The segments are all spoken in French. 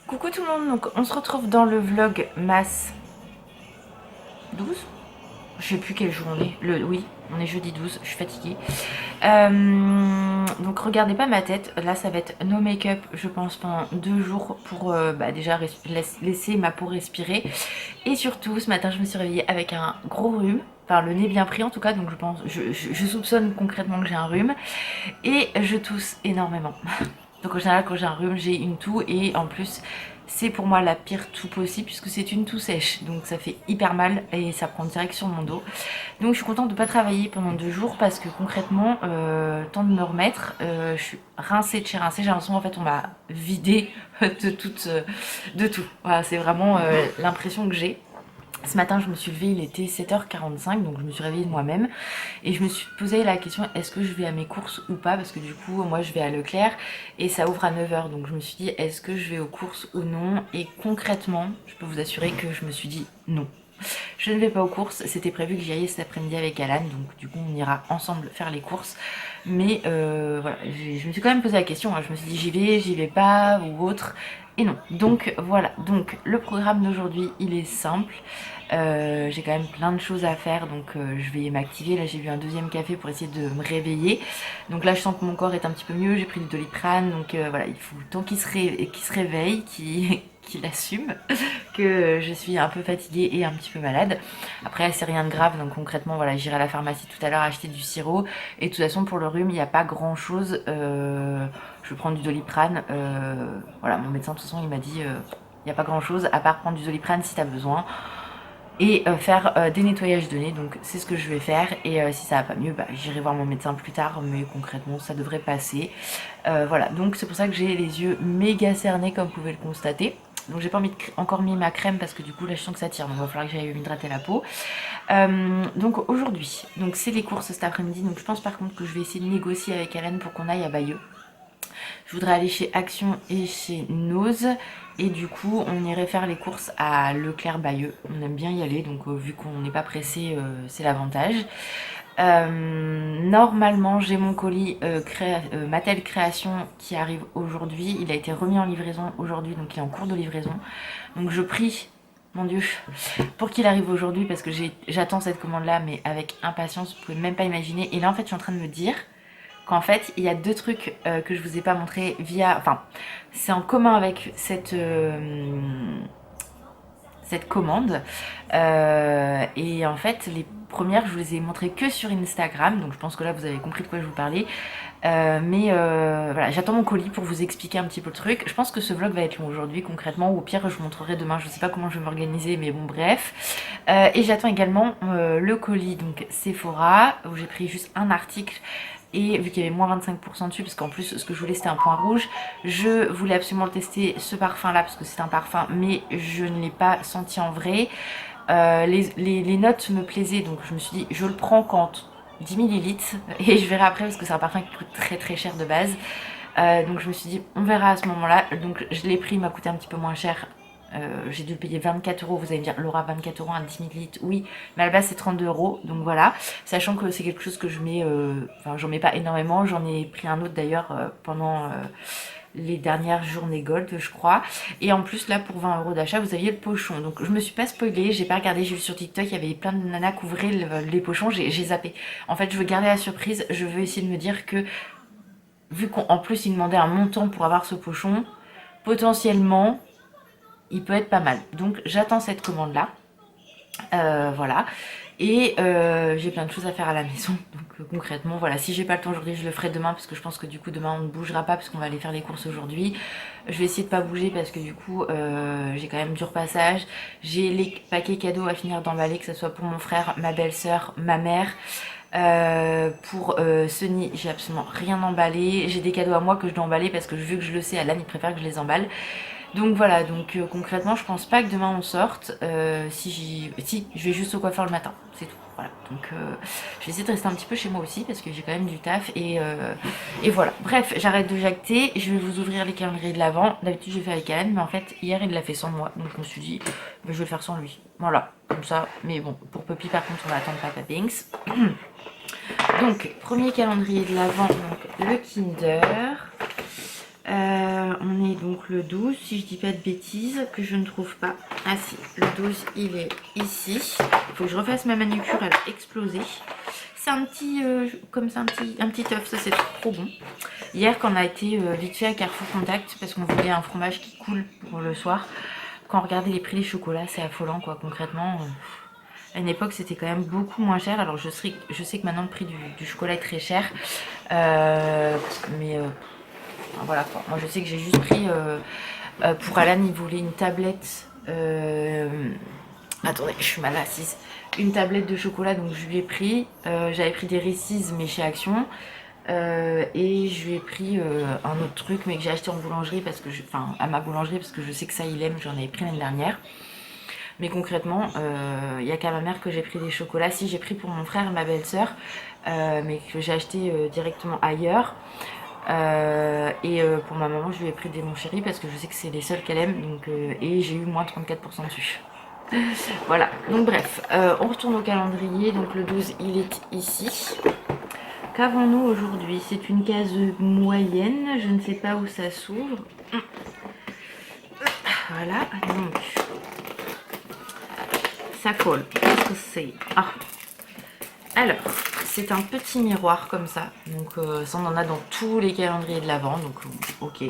Coucou tout le monde, donc on se retrouve dans le vlog Mass 12. Je sais plus quel jour on est. Oui, on est jeudi 12, je suis fatiguée. Donc regardez pas ma tête, là ça va être no make-up je pense pendant 2 jours pour déjà laisser ma peau respirer. Et surtout ce matin je me suis réveillée avec un gros rhume. Enfin le nez bien pris en tout cas, donc je soupçonne concrètement que j'ai un rhume. Et je tousse énormément. Donc en général quand j'ai un rhume j'ai une toux et en plus c'est pour moi la pire toux possible puisque c'est une toux sèche. Donc ça fait hyper mal et ça prend direct sur mon dos. Donc je suis contente de ne pas travailler pendant 2 jours parce que concrètement, temps de me remettre, je suis rincée de chez rincée. J'ai l'impression en fait on m'a vidé de tout. Voilà, c'est vraiment l'impression que j'ai. Ce matin, je me suis levée, il était 7h45, donc je me suis réveillée de moi-même. Et je me suis posé la question, est-ce que je vais à mes courses ou pas? Parce que du coup, moi, je vais à Leclerc et ça ouvre à 9h. Donc je me suis dit, est-ce que je vais aux courses ou non? Et concrètement, je peux vous assurer que je me suis dit non. Je ne vais pas aux courses, c'était prévu que j'y aille cet après-midi avec Alan, donc du coup on ira ensemble faire les courses. Mais voilà, je me suis quand même posé la question, hein. Je me suis dit j'y vais pas ou autre. Et non, donc voilà, donc le programme d'aujourd'hui il est simple. J'ai quand même plein de choses à faire, donc je vais m'activer. Là j'ai bu un deuxième café pour essayer de me réveiller. Donc là je sens que mon corps est un petit peu mieux, j'ai pris du Doliprane, donc voilà, il faut le temps qu'il se réveille, qu'il assume que je suis un peu fatiguée et un petit peu malade. Après c'est rien de grave, donc concrètement voilà, j'irai à la pharmacie tout à l'heure acheter du sirop. Et de toute façon pour le rhume il n'y a pas grand chose. Je vais prendre du Doliprane. Voilà, mon médecin de toute façon il m'a dit il n'y a pas grand chose à part prendre du Doliprane si tu as besoin et faire des nettoyages de nez. Donc c'est ce que je vais faire et si ça va pas mieux j'irai voir mon médecin plus tard, mais concrètement ça devrait passer. Voilà, donc c'est pour ça que j'ai les yeux méga cernés comme vous pouvez le constater. Donc j'ai pas encore mis ma crème parce que du coup là je sens que ça tire, donc il va falloir que j'aille m'hydrater la peau. Donc aujourd'hui, donc c'est les courses cet après-midi, donc je pense par contre que je vais essayer de négocier avec Alan pour qu'on aille à Bayeux. Je voudrais aller chez Action et chez Nose. Et du coup, on irait faire les courses à Leclerc-Bayeux. On aime bien y aller, donc vu qu'on n'est pas pressé, c'est l'avantage. Normalement, j'ai mon colis Mattel Création qui arrive aujourd'hui. Il a été remis en livraison aujourd'hui, donc il est en cours de livraison. Donc je prie, mon Dieu, pour qu'il arrive aujourd'hui parce que j'attends cette commande-là, mais avec impatience, vous pouvez même pas imaginer. Et là, en fait, je suis en train de me dire qu'en fait il y a deux trucs que je vous ai pas montré enfin c'est en commun avec cette commande et en fait les premières je vous les ai montrées que sur Instagram, donc je pense que là vous avez compris de quoi je vous parlais. Voilà, j'attends mon colis pour vous expliquer un petit peu le truc. Je pense que ce vlog va être long aujourd'hui concrètement, ou au pire je vous montrerai demain, je sais pas comment je vais m'organiser, mais bon bref. Et j'attends également le colis donc Sephora où j'ai pris juste un article. Et vu qu'il y avait moins 25% dessus, parce qu'en plus ce que je voulais c'était un point rouge, je voulais absolument le tester ce parfum là parce que c'est un parfum, mais je ne l'ai pas senti en vrai. Les notes me plaisaient, donc je me suis dit je le prends quand 10 millilitres et je verrai après parce que c'est un parfum qui coûte très très cher de base. Donc je me suis dit on verra à ce moment là. Donc je l'ai pris, il m'a coûté un petit peu moins cher. J'ai dû le payer 24 €. Vous allez me dire Laura, 24 € à 10 millilitres, oui, mais à la base c'est 32 €, donc voilà. Sachant que c'est quelque chose que je mets, enfin j'en mets pas énormément, j'en ai pris un autre d'ailleurs pendant les dernières journées gold je crois. Et en plus là pour 20 € d'achat vous aviez le pochon, donc je me suis pas spoilée, j'ai pas regardé, j'ai vu sur TikTok il y avait plein de nanas qui ouvraient les pochons, j'ai zappé. En fait je veux garder la surprise, je veux essayer de me dire que vu qu'en plus ils demandaient un montant pour avoir ce pochon, potentiellement il peut être pas mal. Donc j'attends cette commande là. Voilà. Et j'ai plein de choses à faire à la maison. Donc concrètement, voilà, si j'ai pas le temps aujourd'hui, je le ferai demain parce que je pense que du coup demain on ne bougera pas parce qu'on va aller faire les courses aujourd'hui. Je vais essayer de pas bouger parce que du coup j'ai quand même du repassage. J'ai les paquets cadeaux à finir d'emballer, que ce soit pour mon frère, ma belle-sœur, ma mère. Pour Sony, j'ai absolument rien emballé. J'ai des cadeaux à moi que je dois emballer parce que vu que je le sais, Alan il préfère que je les emballe. Donc voilà, donc concrètement je pense pas que demain on sorte. Si je vais juste au coiffeur le matin, c'est tout. Voilà, donc je vais essayer de rester un petit peu chez moi aussi parce que j'ai quand même du taf et voilà. Bref, j'arrête de jacter, je vais vous ouvrir les calendriers de l'avant. D'habitude je fais avec Alan, mais en fait hier il l'a fait sans moi, donc je me suis dit je vais le faire sans lui. Voilà, comme ça. Mais bon, pour Puppy par contre on va attendre Papa Binks. Donc premier calendrier de l'avant, donc le Kinder. On est donc le 12, si je dis pas de bêtises, que je ne trouve pas. Ah si, le 12 il est ici. Il faut que je refasse ma manucure, elle a explosé. C'est un petit, comme ça, un petit œuf, ça c'est trop bon. Hier quand on a été vite fait à Carrefour Contact, parce qu'on voulait un fromage qui coule pour le soir, quand on regardait les prix des chocolats, c'est affolant quoi, concrètement. À une époque c'était quand même beaucoup moins cher, alors je sais que maintenant le prix du chocolat est très cher. Mais voilà quoi, moi je sais que j'ai juste pris pour Alan, il voulait une tablette attendez, je suis mal assise, une tablette de chocolat, donc je lui ai pris, j'avais pris des Reese's mais chez Action, et je lui ai pris un autre truc mais que j'ai acheté en boulangerie parce que enfin à ma boulangerie parce que je sais que ça il aime, j'en avais pris l'année dernière. Mais concrètement, il n'y a qu'à ma mère que j'ai pris des chocolats. Si, j'ai pris pour mon frère et ma belle-sœur, mais que j'ai acheté directement ailleurs. Pour ma maman, je lui ai pris des Mon Chéri parce que je sais que c'est les seuls qu'elle aime. Donc, et j'ai eu moins 34% dessus. Voilà, donc bref, on retourne au calendrier. Donc le 12, il est ici. Qu'avons-nous aujourd'hui? C'est une case moyenne. Je ne sais pas où ça s'ouvre. Voilà, donc... ça colle. Qu'est-ce que c'est? Ah. Alors, c'est un petit miroir comme ça. Donc ça on en a dans tous les calendriers de l'Avent. Donc ok.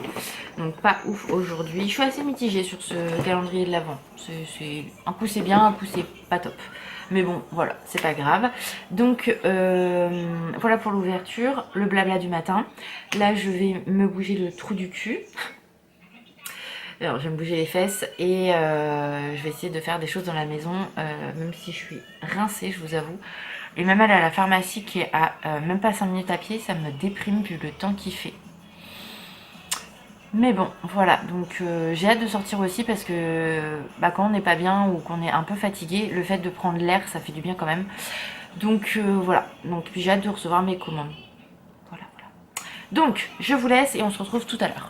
Donc pas ouf aujourd'hui. Je suis assez mitigée sur ce calendrier de l'Avent. Un coup c'est bien, un coup c'est pas top. Mais bon, voilà, c'est pas grave. Donc voilà pour l'ouverture, le blabla du matin. Là je vais me bouger le trou du cul. Alors, je vais me bouger les fesses et je vais essayer de faire des choses dans la maison, même si je suis rincée, je vous avoue. Et même aller à la pharmacie qui est à même pas 5 minutes à pied, ça me déprime vu le temps qu'il fait. Mais bon, voilà, donc j'ai hâte de sortir aussi parce que quand on n'est pas bien ou qu'on est un peu fatigué, le fait de prendre l'air, ça fait du bien quand même. Donc voilà, donc puis j'ai hâte de recevoir mes commandes. Voilà. Donc, je vous laisse et on se retrouve tout à l'heure.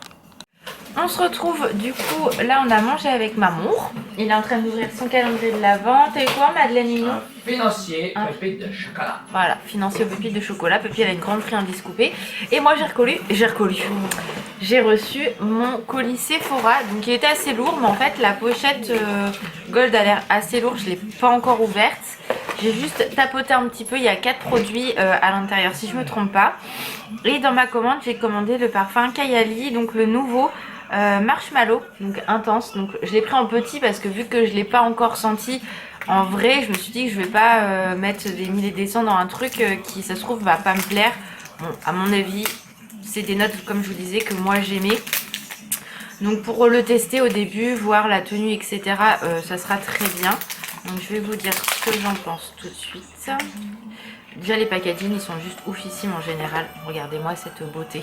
On se retrouve du coup, là on a mangé avec Mamour. Il est en train d'ouvrir son calendrier de l'Avent. T'as eu quoi Madeleine Mignon? Financier, pépite de chocolat. Voilà, financier pépite de chocolat. Pépi elle a une grande friandise coupée. Et moi j'ai reçu mon colis Sephora. Donc il était assez lourd, mais en fait la pochette Gold a l'air assez lourde. Je ne l'ai pas encore ouverte. J'ai juste tapoté un petit peu, il y a 4 produits à l'intérieur si je me trompe pas. Et dans ma commande j'ai commandé le parfum Kayali, donc le nouveau marshmallow, donc intense. Donc je l'ai pris en petit parce que vu que je l'ai pas encore senti en vrai, je me suis dit que je vais pas mettre des 1000 et des cents dans un truc qui ça se trouve va pas me plaire. Bon, à mon avis c'est des notes comme je vous disais que moi j'aimais. Donc pour le tester au début, voir la tenue etc, ça sera très bien. Donc je vais vous dire ce que j'en pense tout de suite. Déjà les packaging ils sont juste oufissimes en général. Regardez-moi cette beauté.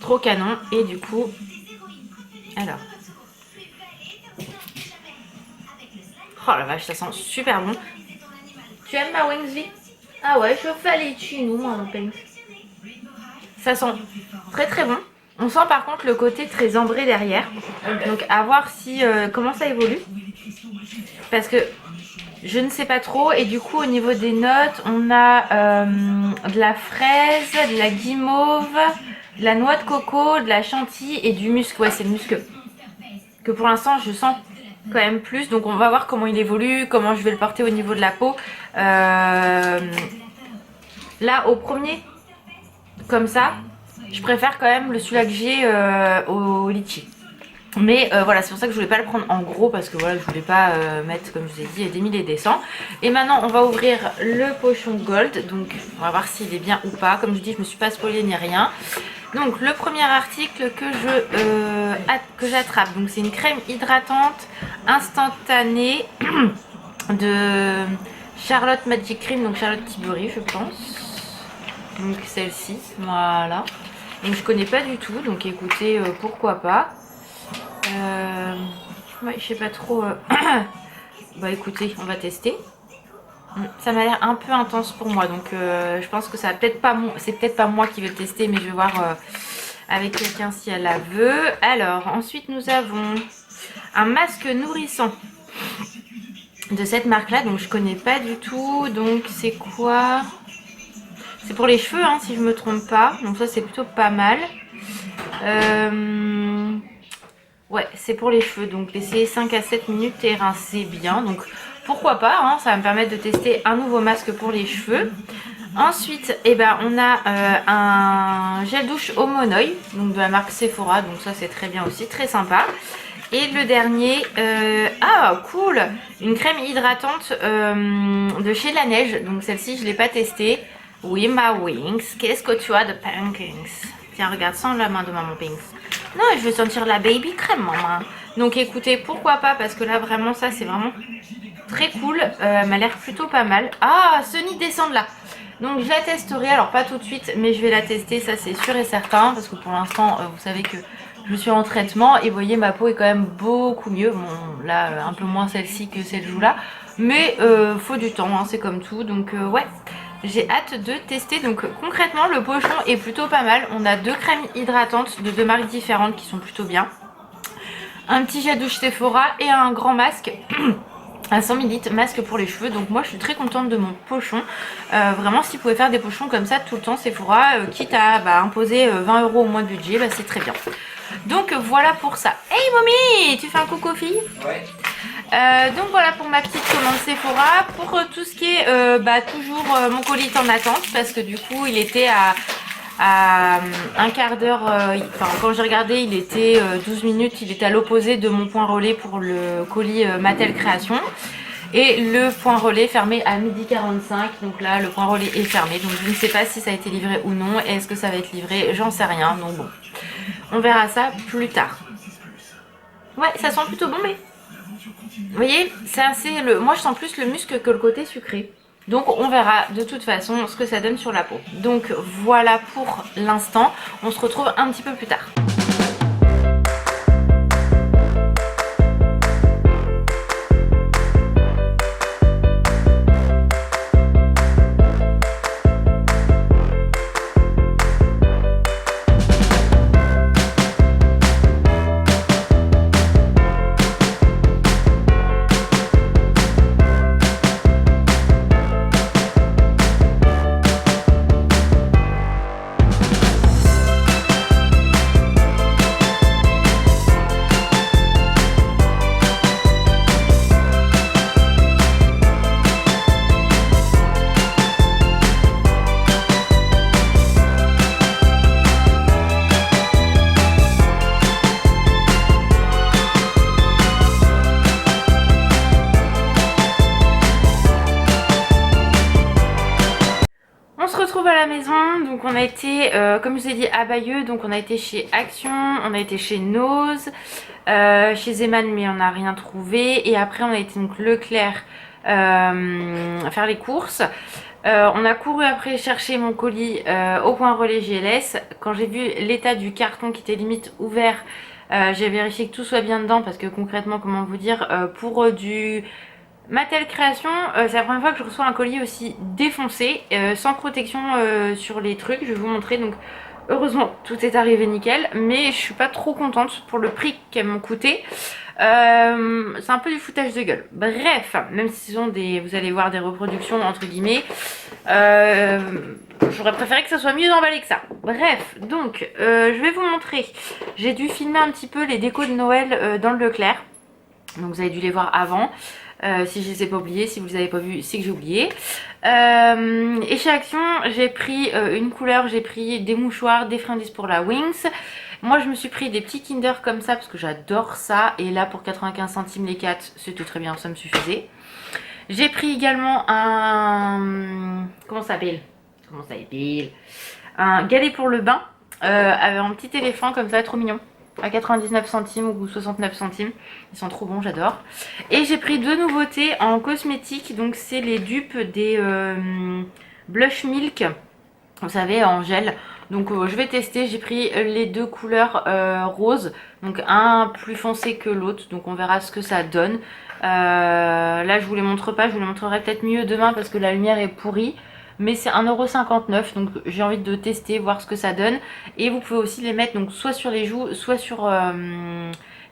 Trop canon. Et du coup, alors. Oh la vache, ça sent super bon. Tu aimes ma Wingsby? Ah ouais, je fais les chinou moi mon pinks. Ça sent très très bon. On sent par contre le côté très ambré derrière. Donc à voir si comment ça évolue. Parce que je ne sais pas trop. Et du coup au niveau des notes, on a de la fraise, de la guimauve, de la noix de coco, de la chantilly et du musc. Ouais, c'est le musc que pour l'instant je sens quand même plus. Donc on va voir comment il évolue, comment je vais le porter au niveau de la peau. Là au premier, comme ça, je préfère quand même celui-là que j'ai au litchi. Mais voilà, c'est pour ça que je voulais pas le prendre en gros parce que voilà, je voulais pas mettre, comme je vous ai dit, des 1000 et des 100. Et maintenant, on va ouvrir le pochon Gold. Donc, on va voir s'il est bien ou pas. Comme je dis, je me suis pas spoilée ni rien. Donc, le premier article que j'attrape, donc c'est une crème hydratante instantanée de Charlotte Magic Cream, donc Charlotte Tilbury, je pense. Donc, celle-ci, voilà. Donc, je connais pas du tout, donc écoutez, pourquoi pas. Ouais, je sais pas trop. Bah écoutez, on va tester. Ça m'a l'air un peu intense pour moi, donc je pense que ça va peut-être pas c'est peut-être pas moi qui vais le tester, mais je vais voir avec quelqu'un si elle la veut. Alors ensuite nous avons un masque nourrissant de cette marque là, donc je connais pas du tout. Donc c'est quoi? C'est pour les cheveux hein, si je me trompe pas, donc ça c'est plutôt pas mal. Ouais, c'est pour les cheveux, donc laisser 5 à 7 minutes et rincer bien. Donc pourquoi pas, hein, ça va me permettre de tester un nouveau masque pour les cheveux. Ensuite, eh ben, on a un gel douche au Monoï, donc de la marque Sephora, donc ça c'est très bien aussi, très sympa. Et le dernier, ah cool, une crème hydratante de chez La Neige, donc celle-ci je ne l'ai pas testée. Oui ma Wings, qu'est-ce que tu as de Pankings? Tiens regarde, sans la main de maman Pinks. Non, je veux sentir la baby crème maman. Donc écoutez, pourquoi pas, parce que là vraiment ça c'est vraiment très cool, elle m'a l'air plutôt pas mal. Ah, Sunny descend de là. Donc je la testerai, alors pas tout de suite, mais je vais la tester, ça c'est sûr et certain, parce que pour l'instant, vous savez que je suis en traitement et vous voyez ma peau est quand même beaucoup mieux. Bon là un peu moins celle-ci que celle joue là, mais faut du temps, hein, c'est comme tout, donc ouais. J'ai hâte de tester. Donc concrètement le pochon est plutôt pas mal. On a 2 crèmes hydratantes de 2 marques différentes qui sont plutôt bien. Un petit gel douche Sephora et un grand masque. Un 100 ml masque pour les cheveux. Donc moi je suis très contente de mon pochon. Vraiment s'ils pouvaient faire des pochons comme ça tout le temps Sephora, quitte à imposer 20 € au moins de budget, c'est très bien. Donc voilà pour ça. Hey mommy, tu fais un coucou aux filles? Ouais. Donc voilà pour ma petite commande Sephora. Pour tout ce qui est toujours mon colis est en attente, parce que du coup il était à un quart d'heure, quand j'ai regardé il était 12 minutes, il était à l'opposé de mon point relais pour le colis Mattel Création. Et le point relais fermé à 12h45, donc là le point relais est fermé, donc je ne sais pas si ça a été livré ou non. Est-ce que ça va être livré? J'en sais rien, donc bon, on verra ça plus tard. Ouais, ça sent plutôt bon, mais vous voyez, c'est assez moi je sens plus le musc que le côté sucré. Donc on verra de toute façon ce que ça donne sur la peau. Donc voilà pour l'instant, on se retrouve un petit peu plus tard. À la maison, donc on a été comme je vous ai dit à Bayeux, donc on a été chez Action, on a été chez Nose, chez Zeman mais on n'a rien trouvé, et après on a été donc Leclerc faire les courses. On a couru après chercher mon colis au point relais GLS. Quand j'ai vu l'état du carton qui était limite ouvert, j'ai vérifié que tout soit bien dedans, parce que concrètement, comment vous dire, pour du Mattel Création, c'est la première fois que je reçois un colis aussi défoncé, sans protection sur les trucs. Je vais vous montrer. Donc heureusement tout est arrivé nickel, mais je suis pas trop contente pour le prix qu'elles m'ont coûté. C'est un peu du foutage de gueule. Bref, même si ce sont des, vous allez voir, des reproductions entre guillemets, j'aurais préféré que ça soit mieux emballé que ça. Bref, donc je vais vous montrer. J'ai dû filmer un petit peu les décos de Noël dans le Leclerc, donc vous avez dû les voir avant. Si je les ai pas oubliés, si vous les avez pas vus, c'est que j'ai oublié. Et chez Action, j'ai pris une couleur, j'ai pris des mouchoirs, des friandises pour la Wings. Moi, je me suis pris des petits Kinder comme ça parce que j'adore ça. Et là, pour 95 centimes les 4, c'était très bien, ça me suffisait. J'ai pris également un... Comment ça s'appelle? Un galet pour le bain avec un petit éléphant comme ça, trop mignon. À 99 centimes ou 69 centimes. Ils sont trop bons, j'adore. Et j'ai pris 2 nouveautés en cosmétique. Donc c'est les dupes des Blush Milk, vous savez, en gel. Donc je vais tester. J'ai pris les 2 couleurs roses. Donc un plus foncé que l'autre. Donc on verra ce que ça donne. Là je vous les montre pas. Je vous les montrerai peut-être mieux demain parce que la lumière est pourrie. Mais c'est 1,59 €, donc j'ai envie de tester, voir ce que ça donne. Et vous pouvez aussi les mettre donc soit sur les joues, soit sur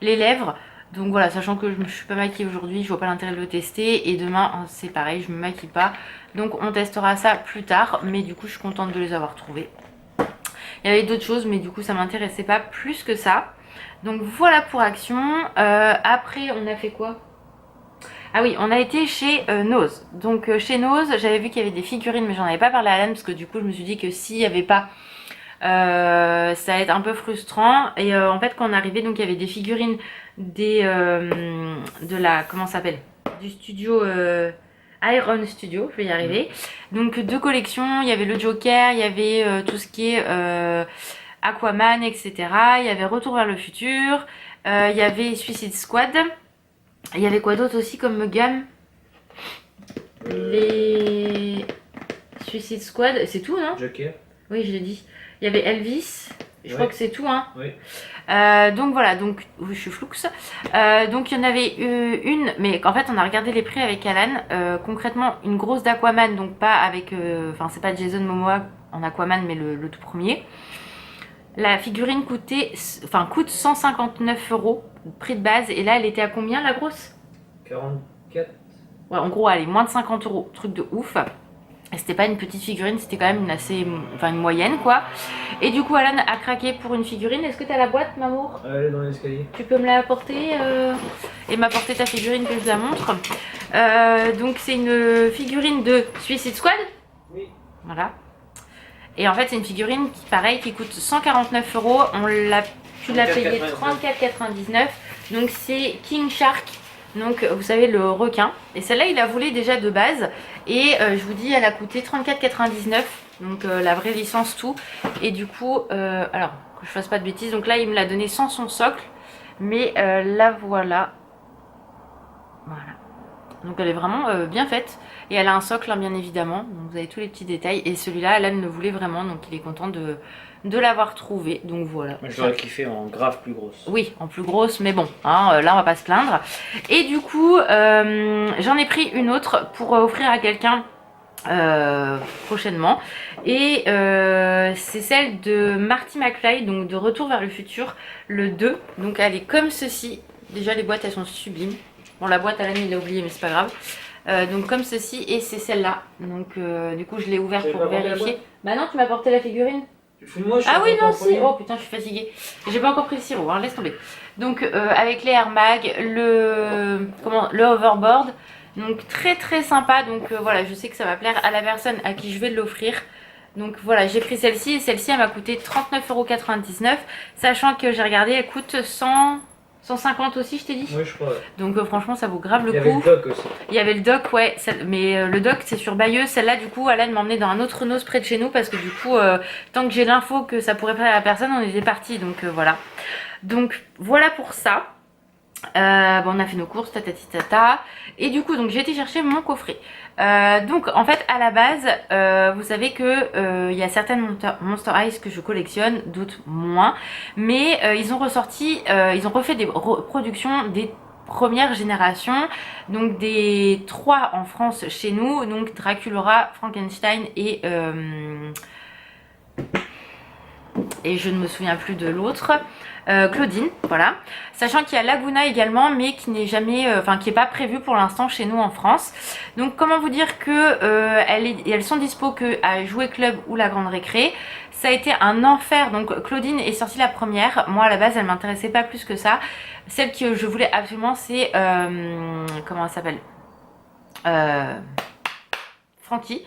les lèvres. Donc voilà, sachant que je me suis pas maquillée aujourd'hui, je vois pas l'intérêt de le tester. Et demain, c'est pareil, je me maquille pas. Donc on testera ça plus tard. Mais du coup, je suis contente de les avoir trouvés. Il y avait d'autres choses, mais du coup, ça m'intéressait pas plus que ça. Donc voilà pour Action. Après, on a fait quoi? Ah oui, on a été chez Nose. Donc chez Nose, j'avais vu qu'il y avait des figurines, mais j'en avais pas parlé à Alan parce que du coup, je me suis dit que s'il y avait pas, ça allait être un peu frustrant. Et en fait, quand on est arrivé, donc il y avait des figurines de la, comment ça s'appelle, du studio Iron Studio, je vais y arriver. Donc deux collections, il y avait le Joker, il y avait tout ce qui est Aquaman, etc. Il y avait Retour vers le futur, il y avait Suicide Squad. Il y avait quoi d'autre aussi comme gamme? Les Suicide Squad, c'est tout, non? Joker. Oui, je l'ai dit. Il y avait Elvis, je crois que c'est tout, hein. Oui. Donc voilà, donc je suis floux. Donc il y en avait une, mais en fait on a regardé les prix avec Alan. Concrètement, une grosse d'Aquaman, donc pas avec, enfin c'est pas Jason Momoa en Aquaman, mais le tout premier. La figurine coûte 159 €, prix de base, et là elle était à combien la grosse? 44. Ouais, en gros, elle est moins de 50 €, truc de ouf. Et c'était pas une petite figurine, c'était quand même une moyenne quoi. Et du coup, Alan a craqué pour une figurine. Est-ce que t'as la boîte, Mamour? Elle est dans l'escalier. Tu peux me la apporter et m'apporter ta figurine que je la montre. Donc c'est une figurine de Suicide Squad. Oui. Voilà. Et en fait, c'est une figurine qui, pareil, qui coûte 149 €. Tu l'as payé 34,99 €. Donc c'est King Shark. Donc vous savez, le requin. Et celle-là, il la voulait déjà de base. Et je vous dis, elle a coûté 34,99 €. Donc la vraie licence tout. Et du coup, alors que je fasse pas de bêtises. Donc là, il me l'a donné sans son socle. Mais la voilà. Voilà. Donc elle est vraiment bien faite. Et elle a un socle, hein, bien évidemment. Donc vous avez tous les petits détails. Et celui-là, Alan le voulait vraiment. Donc il est content de l'avoir trouvé. Donc voilà. Moi, je l'aurais kiffé en grave plus grosse. Oui, en plus grosse, mais bon, hein, là on va pas se plaindre. Et du coup, j'en ai pris une autre pour offrir à quelqu'un prochainement. Et c'est celle de Marty McFly, donc de Retour vers le futur, le 2. Donc elle est comme ceci. Déjà les boîtes elles sont sublimes. Bon, la boîte Alan il l'a oublié, mais c'est pas grave. Donc comme ceci, et c'est celle-là. Donc du coup je l'ai ouverte pour vérifier. Bah non, tu m'as apporté la figurine. Ah oui, non, si. Oh putain, je suis fatiguée. J'ai pas encore pris le sirop, hein, laisse tomber. Donc avec les Air Mag, le hoverboard. Donc très très sympa. Donc voilà, je sais que ça va plaire à la personne à qui je vais l'offrir. Donc voilà, j'ai pris celle-ci, et celle-ci elle m'a coûté 39,99 €. Sachant que j'ai regardé, elle coûte 150 aussi, je t'ai dit. Oui, je crois. Ouais. Donc franchement, ça vaut grave le coup. Il y avait le dock aussi. Il y avait le dock, ouais. Mais le dock, c'est sur Bayeux. Celle-là, du coup, Alan m'a emmené dans un autre Nose près de chez nous. Parce que du coup, tant que j'ai l'info que ça pourrait plaire à la personne, on était partis. Donc voilà. Donc voilà pour ça. Bon, on a fait nos courses, tatati tata. Et du coup, donc j'ai été chercher mon coffret. Donc en fait, à la base, vous savez que il y a certaines Monster Ice que je collectionne, d'autres moins. Mais ils ont refait des reproductions des premières générations, donc des 3 en France chez nous, donc Draculaura, Frankenstein et je ne me souviens plus de l'autre. Claudine, voilà. Sachant qu'il y a Laguna également, mais qui n'est jamais, qui n'est pas prévu pour l'instant chez nous en France. Donc comment vous dire que elles sont dispo que à Jouet Club ou la Grande Récré. Ça a été un enfer. Donc Claudine est sortie la première. Moi à la base elle m'intéressait pas plus que ça. Celle que je voulais absolument c'est comment elle s'appelle, Frankie.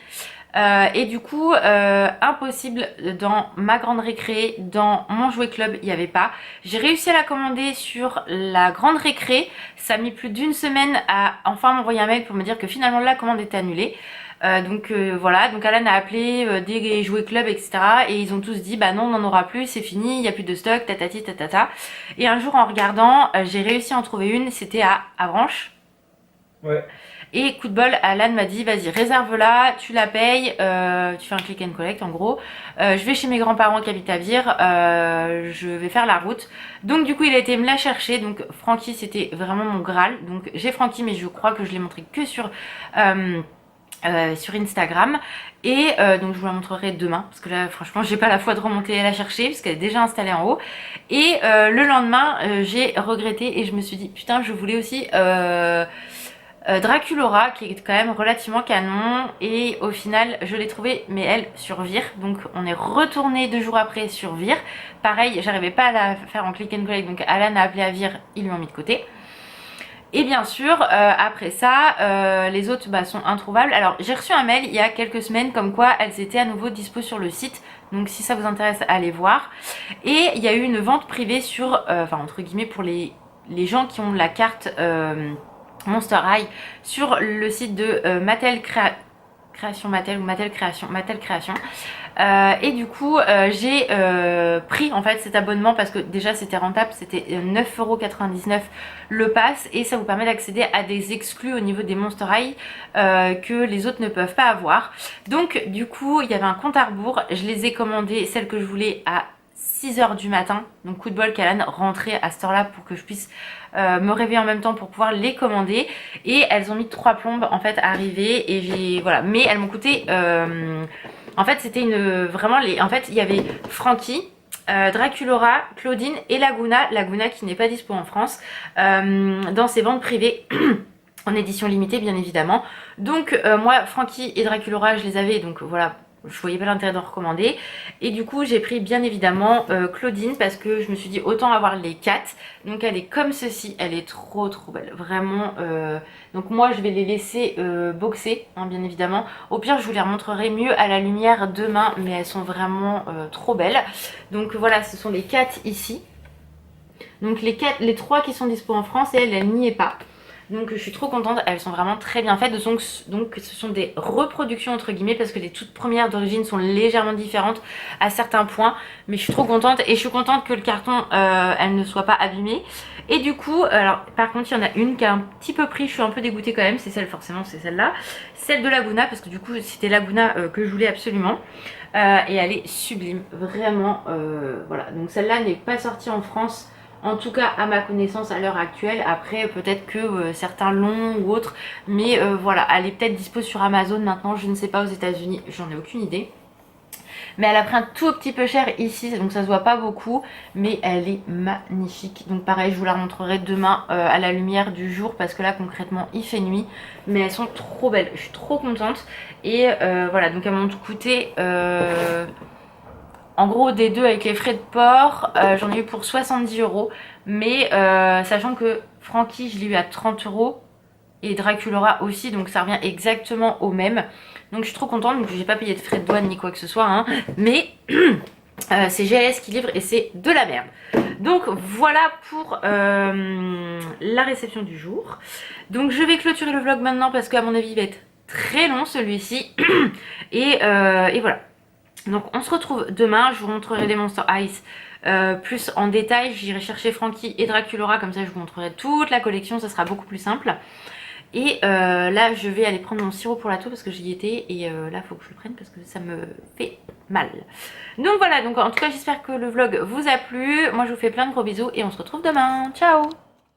Et du coup impossible dans ma Grande Récré, dans mon Jouet Club il n'y avait pas. J'ai réussi à la commander sur la Grande Récré. Ça a mis plus d'une semaine à enfin m'envoyer un mail pour me dire que finalement la commande était annulée. Donc voilà, donc Alan a appelé des Jouet Club, etc. Et ils ont tous dit bah non, on n'en aura plus, c'est fini, il n'y a plus de stock, tatati tatata. Et un jour en regardant, j'ai réussi à en trouver une, c'était à Avranches. Ouais. Et coup de bol, Alan m'a dit vas-y réserve-la, tu la payes, tu fais un click and collect en gros. Je vais chez mes grands-parents qui habitent à Vire, je vais faire la route. Donc du coup il a été me la chercher, donc Frankie c'était vraiment mon Graal. Donc j'ai Frankie mais je crois que je l'ai montré que sur sur Instagram et donc je vous la montrerai demain parce que là franchement j'ai pas la foi de remonter la chercher parce qu'elle est déjà installée en haut et le lendemain j'ai regretté et je me suis dit putain je voulais aussi Draculaura qui est quand même relativement canon et au final je l'ai trouvée mais elle sur Vire, donc on est retourné 2 jours après sur Vire, pareil j'arrivais pas à la faire en click and collect donc Alan a appelé à Vire, ils lui ont mis de côté. Et bien sûr, après ça, les autres sont introuvables. Alors, j'ai reçu un mail il y a quelques semaines comme quoi elles étaient à nouveau dispo sur le site. Donc, si ça vous intéresse, allez voir. Et il y a eu une vente privée sur, enfin, entre guillemets, pour les gens qui ont la carte Monster High sur le site de Mattel Création Mattel ou Mattel Création. Et du coup j'ai pris en fait cet abonnement parce que déjà c'était rentable, c'était 9,99€ le pass et ça vous permet d'accéder à des exclus au niveau des Monster High que les autres ne peuvent pas avoir. Donc du coup il y avait un compte à rebours, je les ai commandées, celles que je voulais à 6h du matin, donc coup de bol qu'Alan rentrait à cette heure là pour que je puisse me réveiller en même temps pour pouvoir les commander et elles ont mis 3 plombes en fait à arriver et j'ai voilà, mais elles m'ont coûté en fait c'était vraiment en fait il y avait Frankie, Draculaura, Claudine et Laguna qui n'est pas dispo en France dans ses ventes privées en édition limitée bien évidemment. Donc moi Frankie et Draculaura je les avais donc voilà, je voyais pas l'intérêt d'en recommander et du coup j'ai pris bien évidemment Claudine parce que je me suis dit autant avoir les 4. Donc elle est comme ceci, elle est trop belle vraiment donc moi je vais les laisser boxer hein, bien évidemment, au pire je vous les remontrerai mieux à la lumière demain mais elles sont vraiment trop belles. Donc voilà, ce sont les 4 ici, donc les 3 qui sont dispo en France et elle n'y est pas. Donc je suis trop contente, elles sont vraiment très bien faites. Donc ce sont des reproductions entre guillemets parce que les toutes premières d'origine sont légèrement différentes à certains points. Mais je suis trop contente et je suis contente que le carton elle ne soit pas abîmée. Et du coup, alors par contre il y en a une qui a un petit peu pris, je suis un peu dégoûtée quand même, c'est celle forcément, c'est celle-là. Celle de Laguna parce que du coup c'était Laguna que je voulais absolument. Et elle est sublime, vraiment voilà. Donc celle-là n'est pas sortie en France. En tout cas à ma connaissance à l'heure actuelle, après peut-être que certains l'ont ou autres, mais voilà, elle est peut-être dispo sur Amazon maintenant, je ne sais pas aux États-Unis, j'en ai aucune idée. Mais elle a pris un tout petit peu cher ici, donc ça se voit pas beaucoup, mais elle est magnifique. Donc pareil, je vous la montrerai demain à la lumière du jour, parce que là concrètement il fait nuit, mais elles sont trop belles, je suis trop contente. Et voilà, donc elles m'ont coûté... en gros des deux avec les frais de port, j'en ai eu pour 70€. Mais sachant que Frankie je l'ai eu à 30€ et Draculaura aussi, donc ça revient exactement au même. Donc je suis trop contente, donc j'ai pas payé de frais de douane ni quoi que ce soit hein. Mais c'est GLS qui livre et c'est de la merde. Donc voilà pour la réception du jour. Donc je vais clôturer le vlog maintenant parce qu'à mon avis il va être très long celui-ci. Et voilà. Donc on se retrouve demain, je vous montrerai les Monster Ice plus en détail. J'irai chercher Frankie et Draculaura, comme ça je vous montrerai toute la collection, ça sera beaucoup plus simple. Et là je vais aller prendre mon sirop pour la toux parce que j'y étais et là il faut que je le prenne parce que ça me fait mal. Donc voilà, donc en tout cas j'espère que le vlog vous a plu. Moi je vous fais plein de gros bisous et on se retrouve demain. Ciao!